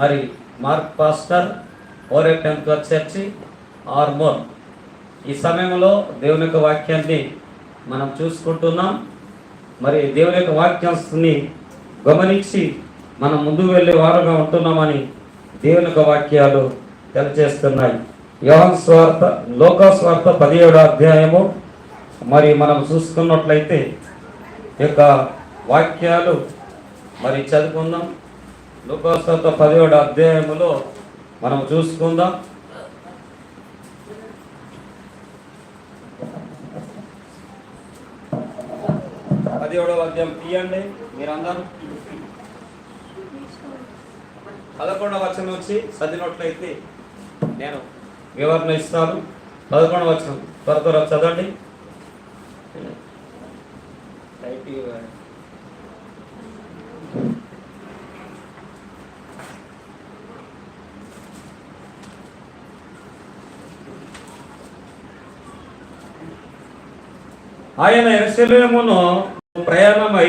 మరి mark pastor ఓరెంట్ church armour. ఈ సమయంలో దేవుని యొక్క వాక్యాన్ని మనం చూసుకుంటున్నాం. మరి దేవుని యొక్క వాక్యాన్ని గమనించి మనం ముందుకు వెళ్ళే వారుగా ఉంటున్నామని దేవుని యొక్క వాక్యాలు తెలియజేస్తున్నాయి. యోహాను స్వార్త, లోకా స్వార్త 17వ అధ్యాయము మరి మనం చూసుకున్నట్లయితే ఈ యొక్క వాక్యాలు మరి చదువుకుందాం. లోకా స్వార్త 17వ అధ్యాయములో మనం చూసుకుందాం. అధ్యాయం తీయండి మీరందరూ. 11వ వచనం నుంచి చదివినట్లయితే నేను వివరణ ఇస్తాను. 11వ వచనం త్వర చదవండి. ఆయన యెరూషలేమును ప్రయాణమై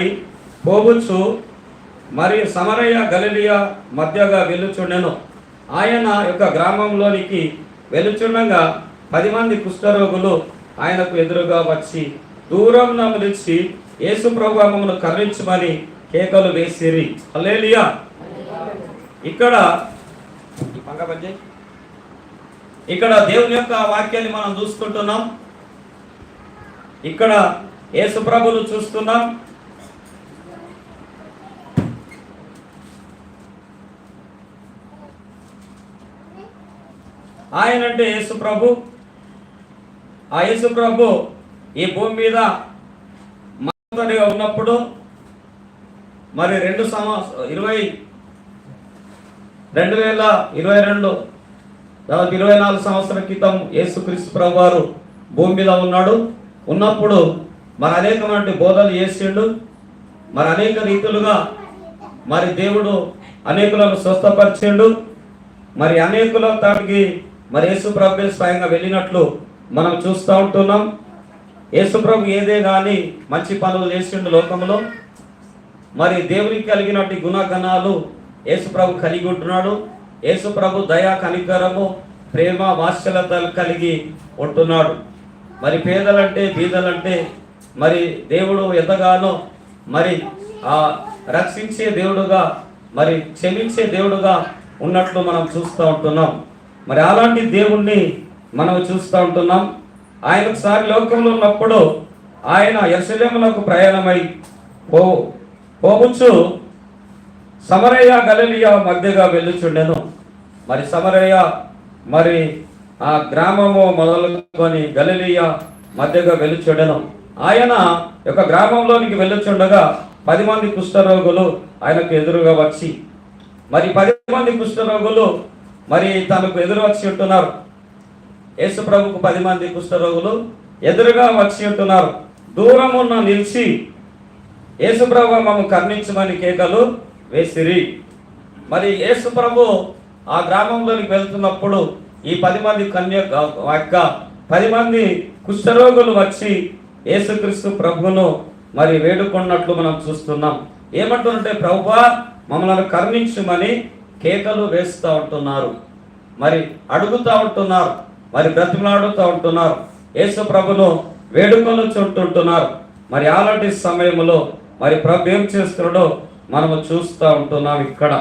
పోవచ్చు మరియు సమరయ గలిలయ మధ్యగా వెళ్ళుచుండెను. ఆయన యొక్క గ్రామంలోనికి వెళ్ళుచుండగా 10 మంది కుష్ఠరోగులు ఆయనకు ఎదురుగా వచ్చి దూరం నిలిచి యేసు ప్రభువా మమ్మను కరుణించమని కేకలు వేసిరి. హల్లెలూయా. ఇక్కడ దేవుని యొక్క వాక్యాన్ని మనం చూసుకుంటున్నాం. ఇక్కడ యేసు ప్రభువును చూస్తున్నాం. ఆయన అంటే యేసు ప్రభు. ఆ యేసు ప్రభు ఈ భూమి మీద మానవుడిగా ఉన్నప్పుడు మరి 2022 దాదాపు 24 సంవత్సరాల క్రితం యేసుక్రీస్తు ప్రభు వారు భూమి మీద ఉన్నప్పుడు మరి అనేకమైన బోధలు చేసిండు. మరి అనేక రీతులుగా మరి దేవుడు అనేకులను స్వస్థపరిచిండు. మరి అనేకుల తానికి మరి యేసు ప్రభు స్వయంగా వెళ్ళినట్లు మనం చూస్తూ ఉంటున్నాం. యేసు ప్రభు ఏదే కానీ మంచి పనులు చేసిండు లోకంలో. మరి దేవునికి కలిగినట్టు గుణగణాలు యేసు ప్రభు కలిగి ఉంటున్నాడు. యేసు ప్రభు దయా, కనికరము, ప్రేమ, వాత్సల్యతలు కలిగి ఉంటున్నాడు. మరి పేదలంటే బీదలంటే మరి దేవుడు ఎంతగానో మరి రక్షించే దేవుడుగా మరి క్షమించే దేవుడుగా ఉన్నట్లు మనం చూస్తూ ఉంటున్నాం. మరి అలాంటి దేవుణ్ణి మనం చూస్తూ ఉంటున్నాం. ఆయన ఒకసారి లోకంలో ఉన్నప్పుడు ఆయన యెరూషలేమునకు ప్రయాణమై పోవచ్చు సమరయ గలిలయ మధ్యగా వెళ్ళుచుండెను. మరి సమరయ మరి ఆ గ్రామము మొదలుకొని గలిలయ మధ్యగా వెళ్ళుచుండెను. ఆయన యొక్క గ్రామంలోనికి వెళ్ళుచుండగా 10 మంది కుష్ఠరోగులు ఆయనకు ఎదురుగా వచ్చి మరి 10 మంది కుష్ఠరోగులు మరి తనకు ఎదురు వచ్చి ఉంటున్నారు. యేసు ప్రభుకు 10 మంది కుష్ఠరోగులు ఎదురుగా వచ్చి ఉంటున్నారు. దూరమున్న నిలిచి యేసు ప్రభు మమ్మల్ని కరుణించమని కేకలు వేసిరి. మరి యేసు ప్రభు ఆ గ్రామంలోనికి వెళ్తున్నప్పుడు ఈ 10 మంది 10 మంది కుష్ఠరోగులు వచ్చి యేసుక్రీస్తు ప్రభువును మరి వేడుకున్నట్లు మనం చూస్తున్నాం. ఏమంటుంటే ప్రభువా మమ్మల్ని కరుణించమని కేకలు వేస్తూ ఉంటున్నారు. మరి అడుగుతూ ఉంటున్నారు. మరి బ్రతిమలాడుతూ ఉంటున్నారు. యేసు ప్రభును వేడుకలు చుంటుంటున్నారు. మరి అలాంటి సమయంలో మరి ప్రభు ఏం చేస్తున్నాడో మనము చూస్తూ ఉంటున్నాం ఇక్కడ.